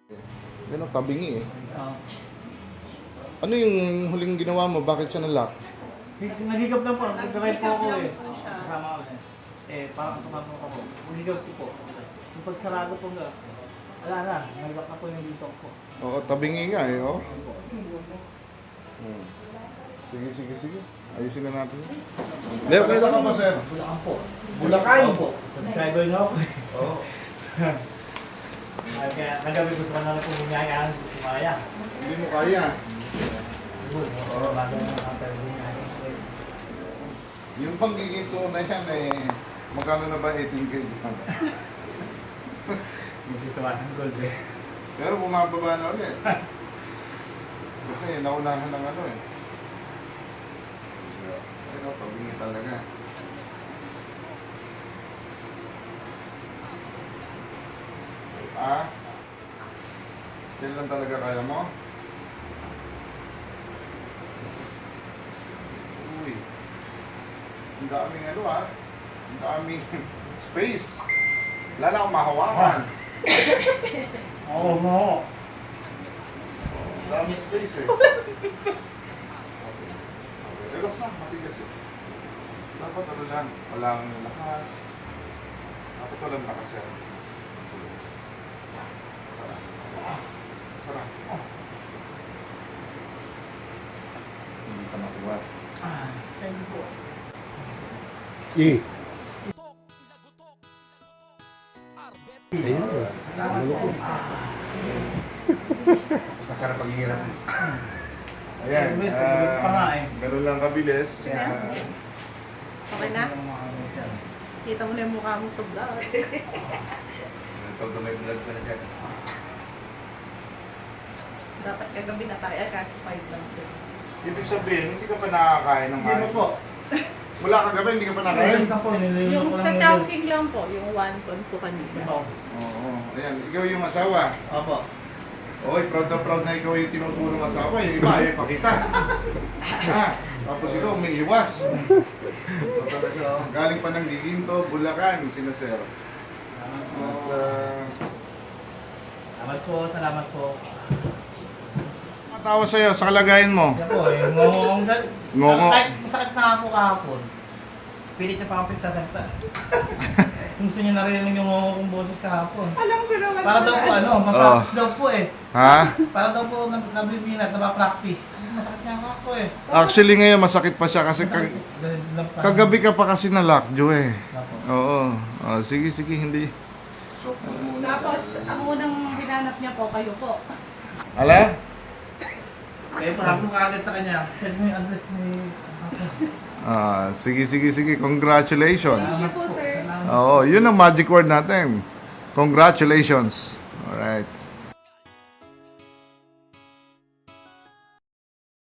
Ganun, tabingi eh. Ah. Ano yung huling ginawa mo? Bakit siya na-lock? Nagigab lang po. Nag-drive po ako eh. Nag-drive lang po siya. Kasama ko eh. Parang kasama ko ako. Nagigab ko po. Yung pagsarado po nga, wala na. Nag-lock na po yung dito ko. Oo, tabingi nga eh, oh. Sige. Ayusin na natin. Leo, kaya ka pa, sir? Bulacan po. Bulacan? Opo. Subscriber na ako eh. Oo. Kaya nagabi ko sa kanila kung bunyayaan, kumaya. Hindi mo kaya. Oo. Bago na nakapel bunyayaan. Yung bang giginto na yan eh, magkano na ba 18K dyan? Hindi tumasan gold eh. Pero bumababa na ulit. Kasi naunahan ng ano eh. Ano, tabingi talaga. Ah? Yan lang talaga kaya mo? Uy. Ang daming ano ah. Ang daming space. Wala na akong mahawakan. Oo mo. Ang daming space eh. Relax lang, matigas eh. Dapat ano lang, walang lakas. Dapat walang lakas yan. Sarap. Sarap. Hindi ka makuha. Thank you po. Sa karap paghihirap. Ayan, Pa nga eh. ganun lang kabilis. Kaya- Okay na? Kita mo na yung mukha mo sa vlog. Pag may vlog ka na dyan. Dapat kagabi na tayo kasi 5 lang sila. Ibig sabihin, hindi ka pa nakakain ng Hindi mo kain. po. Mula kagabi, hindi ka pa nakakain. Ayos na po. Nililunok Yung ko sa lang Chowking lang po, yung 1 ton po kanina. Ito. Oo, ayan. Ikaw yung asawa. Opo. Oy, proud na ikaw yung tinutulong asawa. Yung iba ayaw pakita. Tapos ikaw may iwas. Galing pa ng Giginto, Bulacan, sina sir. Salamat po. At, Salamat po. Salamat po. matawa sa'yo sa kalagayan mo. Yan po eh. Ngongong. Ngongo. Kahit masakit na nga po kahapon. Spirit niya pa ako pinagsasalita. Gusto niyo narinig yung ngongong kong boses kahapon. Alam ko naman. Para daw po ano, ma-practice daw po eh. Ha? Para daw po nabibinat, nabapractice. Masakit nga ako eh. Actually ngayon masakit pa siya kasi Masakit. Ganun pa. kagabi ka pa kasi na lockjaw eh. Apo. Oo. Oh, sige, hindi. Tapos, ang unang hinanap niya po, kayo po. Ala? Eh, parang mo kaagad sa kanya. Send mo yung address ni... Sige. Congratulations. Thank you po, sir. Salamat. Oo, yun ang magic word natin. Congratulations. Alright.